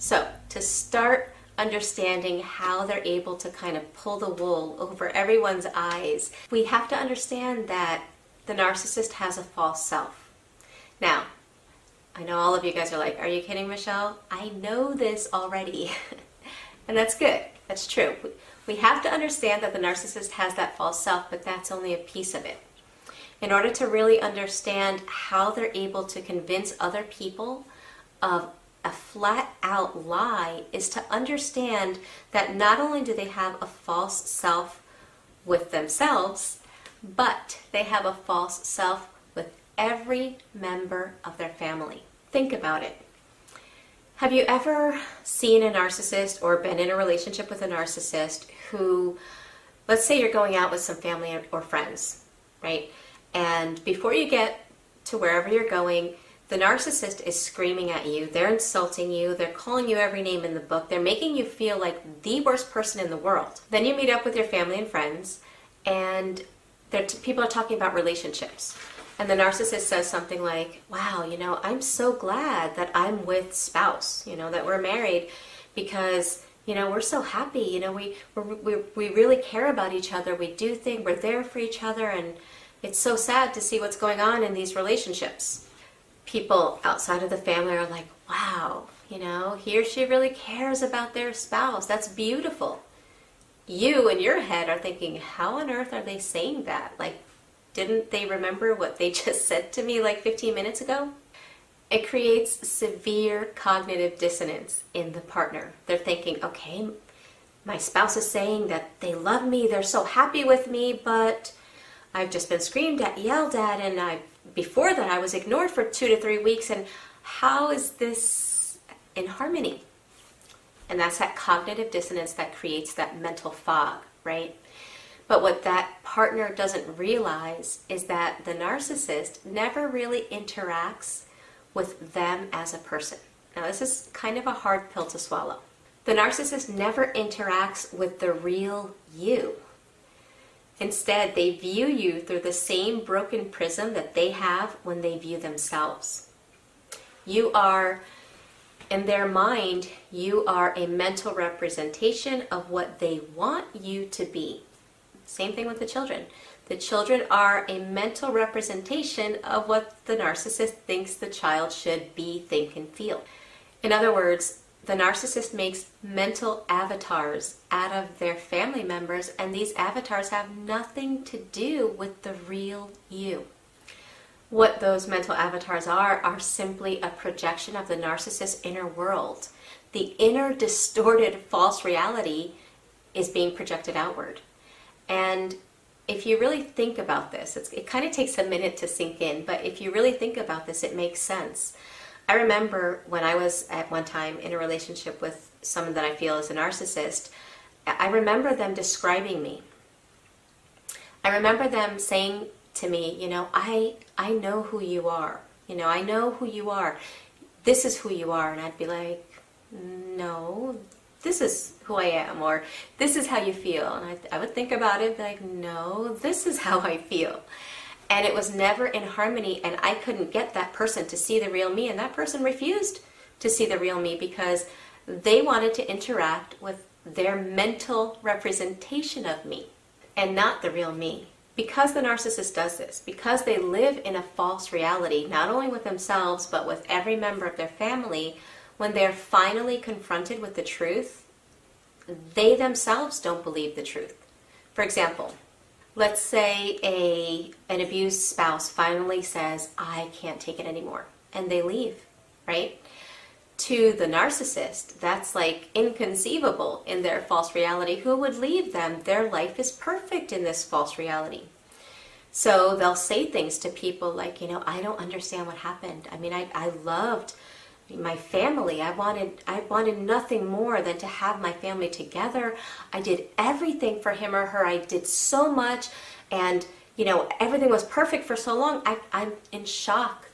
So to start understanding how they're able to kind of pull the wool over everyone's eyes, we have to understand that the narcissist has a false self. Now, I know all of you guys are like, are you kidding, Michelle? I know this already. And that's good. That's true. We have to understand that the narcissist has that false self, but that's only a piece of it. In order to really understand how they're able to convince other people of a flat out lie is to understand that not only do they have a false self with themselves, but they have a false self with every member of their family. Think about it. Have you ever seen a narcissist or been in a relationship with a narcissist who, let's say you're going out with some family or friends, right? And before you get to wherever you're going, the narcissist is screaming at you, they're insulting you, they're calling you every name in the book, they're making you feel like the worst person in the world. Then you meet up with your family and friends, and people are talking about relationships. And the narcissist says something like, wow, I'm so glad that I'm with spouse, that we're married because, we're so happy, we really care about each other, we do things, we're there for each other, and it's so sad to see what's going on in these relationships. People outside of the family are like, wow, he or she really cares about their spouse. That's beautiful. You in your head are thinking, how on earth are they saying that? Like, didn't they remember what they just said to me like 15 minutes ago? It creates severe cognitive dissonance in the partner. They're thinking, okay, my spouse is saying that they love me, they're so happy with me, but I've just been screamed at, yelled at, and before that I was ignored for 2 to 3 weeks, and how is this in harmony? And that's that cognitive dissonance that creates that mental fog, right? But what that partner doesn't realize is that the narcissist never really interacts with them as a person. Now, this is kind of a hard pill to swallow. The narcissist never interacts with the real you. Instead, they view you through the same broken prism that they have when they view themselves. You are, in their mind, you are a mental representation of what they want you to be. Same thing with the children. The children are a mental representation of what the narcissist thinks the child should be, think, and feel. In other words, the narcissist makes mental avatars out of their family members, and these avatars have nothing to do with the real you. What those mental avatars are simply a projection of the narcissist's inner world. The inner distorted false reality is being projected outward. And if you really think about this, it kind of takes a minute to sink in, but if you really think about this, it makes sense. I remember when I was at one time in a relationship with someone that I feel is a narcissist, I remember them describing me. I remember them saying to me, I know who you are. I know who you are. This is who you are. And I'd be like, no, this is who I am, or this is how you feel. And I would think about it and be like, no, this is how I feel. And it was never in harmony, and I couldn't get that person to see the real me, and that person refused to see the real me because they wanted to interact with their mental representation of me and not the real me. Because the narcissist does this, because they live in a false reality, not only with themselves, but with every member of their family, when they're finally confronted with the truth, they themselves don't believe the truth. For example, let's say an abused spouse finally says, I can't take it anymore, and they leave, right? To the narcissist, that's like inconceivable in their false reality. Who would leave them? Their life is perfect in this false reality. So they'll say things to people like, I don't understand what happened. I mean, I loved my family. I wanted nothing more than to have my family together. I did everything for him or her. I did so much, and everything was perfect for so long. I'm in shock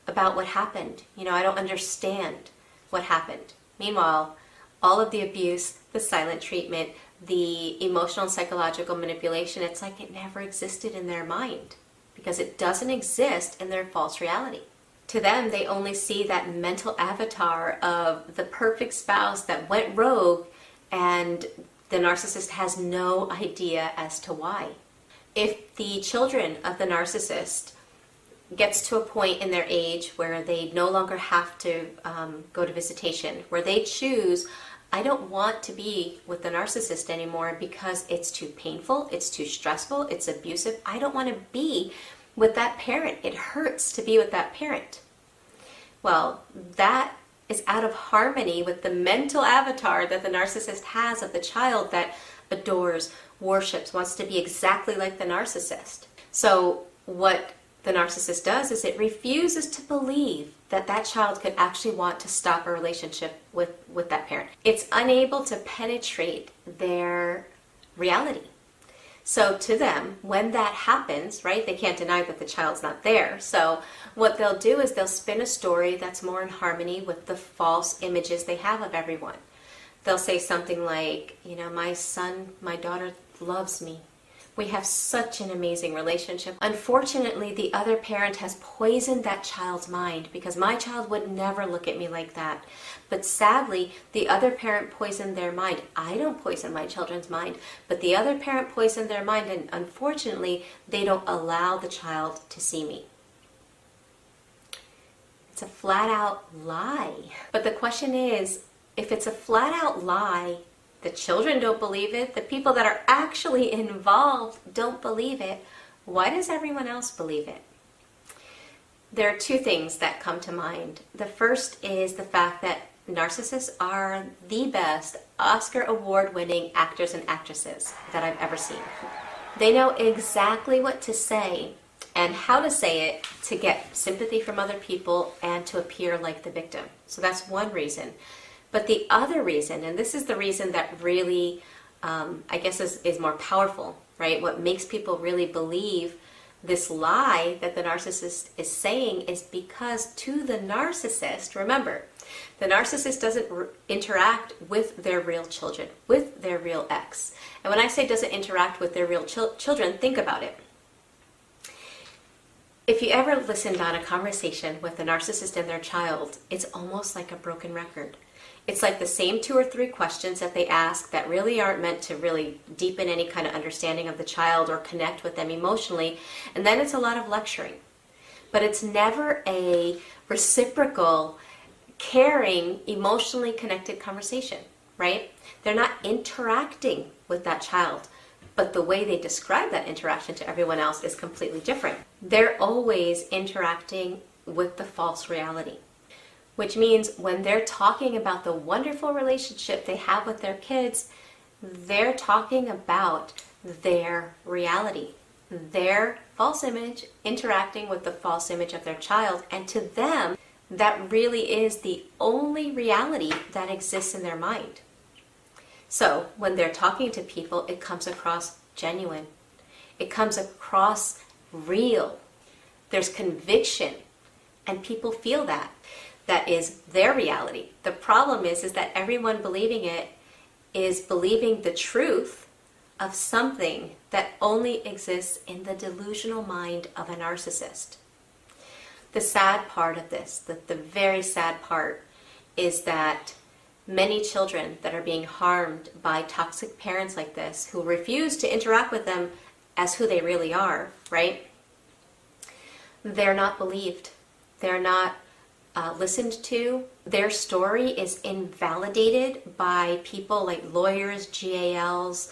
about what happened. I don't understand what happened. Meanwhile, all of the abuse, the silent treatment, the emotional and psychological manipulation, it's like it never existed in their mind because it doesn't exist in their false reality. To them, they only see that mental avatar of the perfect spouse that went rogue, and the narcissist has no idea as to why. If the children of the narcissist gets to a point in their age where they no longer have to go to visitation, where they choose, I don't want to be with the narcissist anymore because it's too painful, it's too stressful, it's abusive, I don't want to be with that parent, it hurts to be with that parent. Well, that is out of harmony with the mental avatar that the narcissist has of the child that adores, worships, wants to be exactly like the narcissist. So what the narcissist does is it refuses to believe that that child could actually want to stop a relationship with that parent. It's unable to penetrate their reality. So to them, when that happens, right, they can't deny that the child's not there. So what they'll do is they'll spin a story that's more in harmony with the false images they have of everyone. They'll say something like, you know, my son, my daughter loves me. We have such an amazing relationship. Unfortunately, the other parent has poisoned that child's mind because my child would never look at me like that. But sadly, the other parent poisoned their mind. I don't poison my children's mind, but the other parent poisoned their mind, and unfortunately, they don't allow the child to see me. It's a flat out lie. But the question is, if it's a flat out lie, the children don't believe it, the people that are actually involved don't believe it, why does everyone else believe it? There are two things that come to mind. The first is the fact that narcissists are the best Oscar award-winning actors and actresses that I've ever seen. They know exactly what to say and how to say it to get sympathy from other people and to appear like the victim. So that's one reason. But the other reason, and this is the reason that really, I guess is more powerful, right? What makes people really believe this lie that the narcissist is saying is because to the narcissist, remember, the narcissist doesn't interact with their real children, with their real ex. And when I say doesn't interact with their real children, think about it. If you ever listened on a conversation with a narcissist and their child, it's almost like a broken record. It's like the same 2 or 3 questions that they ask that really aren't meant to really deepen any kind of understanding of the child or connect with them emotionally. And then it's a lot of lecturing. But it's never a reciprocal, caring, emotionally connected conversation, right? They're not interacting with that child. But the way they describe that interaction to everyone else is completely different. They're always interacting with the false reality. Which means when they're talking about the wonderful relationship they have with their kids, they're talking about their reality, their false image interacting with the false image of their child. And to them, that really is the only reality that exists in their mind. So when they're talking to people, it comes across genuine. It comes across real. There's conviction, and people feel that. That is their reality. The problem is that everyone believing it is believing the truth of something that only exists in the delusional mind of a narcissist. The sad part of this, the very sad part, is that many children that are being harmed by toxic parents like this, who refuse to interact with them as who they really are, right? They're not believed. They're not listened to. Their story is invalidated by people like lawyers, GALs,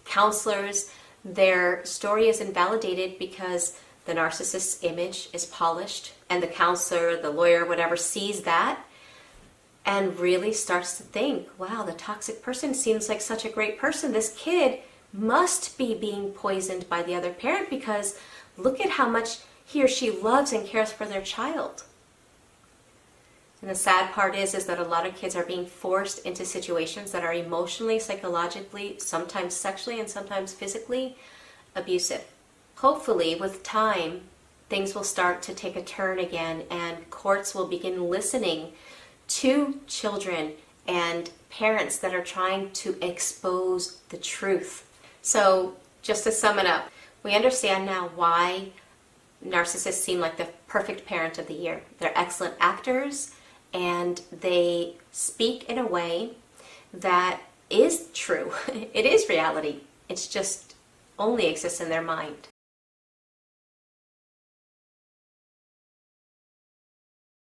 counselors. Their story is invalidated because the narcissist's image is polished, and the counselor, the lawyer, whatever, sees that and really starts to think, wow, the toxic person seems like such a great person. This kid must be being poisoned by the other parent because look at how much he or she loves and cares for their child. And the sad part is that a lot of kids are being forced into situations that are emotionally, psychologically, sometimes sexually, and sometimes physically abusive. Hopefully, with time, things will start to take a turn again, and courts will begin listening to children and parents that are trying to expose the truth. So, just to sum it up, we understand now why narcissists seem like the perfect parent of the year. They're excellent actors, and they speak in a way that is true. It is reality. It's just only exists in their mind.